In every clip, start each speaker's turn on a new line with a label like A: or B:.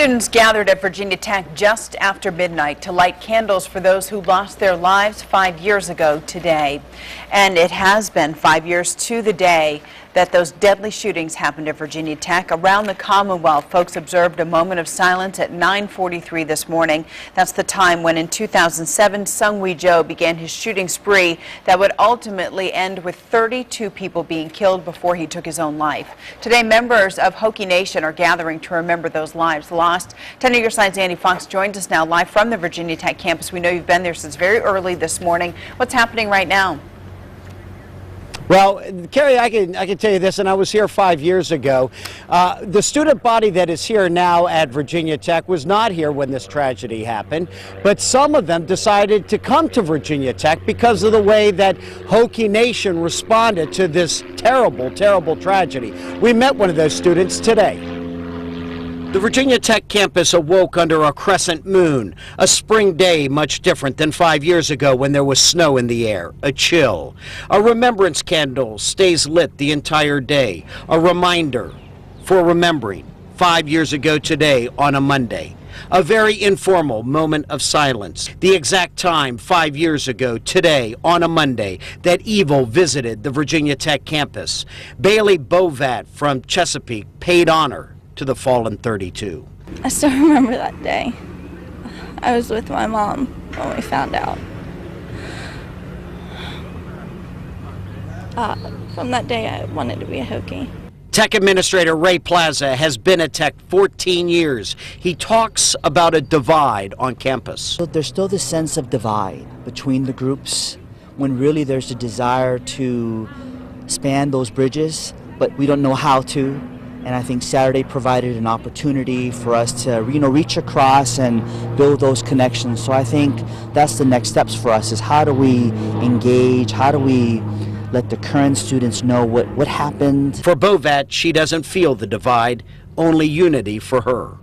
A: Students gathered at Virginia Tech just after midnight to light candles for those who lost their lives 5 years ago today. And it has been 5 years to the day that those deadly shootings happened at Virginia Tech. Around the Commonwealth, folks observed a moment of silence at 9:43 this morning. That's the time when in 2007, Sung-Wee Jo began his shooting spree that would ultimately end with 32 people being killed before he took his own life. Today, members of Hokie Nation are gathering to remember those lives lost. 10 News Your Side's Andy Fox joins us now live from the Virginia Tech campus. We know you've been there since very early this morning. What's happening right now?
B: Well, Carrie, I can tell you this, and I was here 5 years ago. The student body that is here now at Virginia Tech was not here when this tragedy happened, but some of them decided to come to Virginia Tech because of the way that Hokie Nation responded to this terrible, terrible tragedy. We met one of those students today. The Virginia Tech campus awoke under a crescent moon, a spring day much different than 5 years ago when there was snow in the air, a chill. A remembrance candle stays lit the entire day, a reminder for remembering 5 years ago today on a Monday. A very informal moment of silence, the exact time 5 years ago today on a Monday that evil visited the Virginia Tech campus. Bailey Bovat from Chesapeake paid honor to the fallen 32.
C: I still remember that day. I was with my mom when we found out. From that day, I wanted to be a Hokie.
B: Tech Administrator Ray Plaza has been at Tech 14 years. He talks about a divide on campus.
D: So there's still this sense of divide between the groups when really there's a desire to span those bridges, but we don't know how to. And I think Saturday provided an opportunity for us to, reach across and build those connections. So I think that's the next steps for us, is how do we engage, how do we let the current students know what happened.
B: For Bovat, she doesn't feel the divide, only unity for her.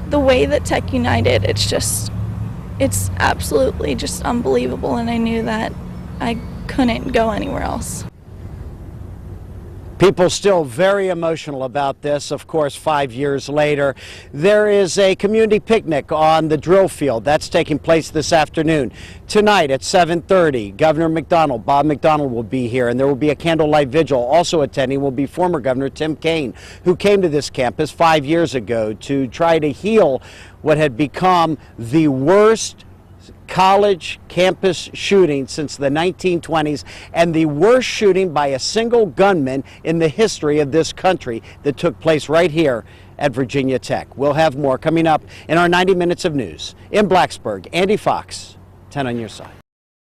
C: The way that Tech united, it's absolutely just unbelievable, and I knew that I couldn't go anywhere else.
B: People still very emotional about this. Of course, 5 years later, there is a community picnic on the drill field. That's taking place this afternoon. Tonight at 7:30, Governor Bob McDonnell will be here, and there will be a candlelight vigil. Also attending will be former Governor Tim Kaine, who came to this campus 5 years ago to try to heal what had become the worst college campus shooting since the 1920s and the worst shooting by a single gunman in the history of this country that took place right here at Virginia Tech. We'll have more coming up in our 90 minutes of news. In Blacksburg, Andy Fox, 10 on your side.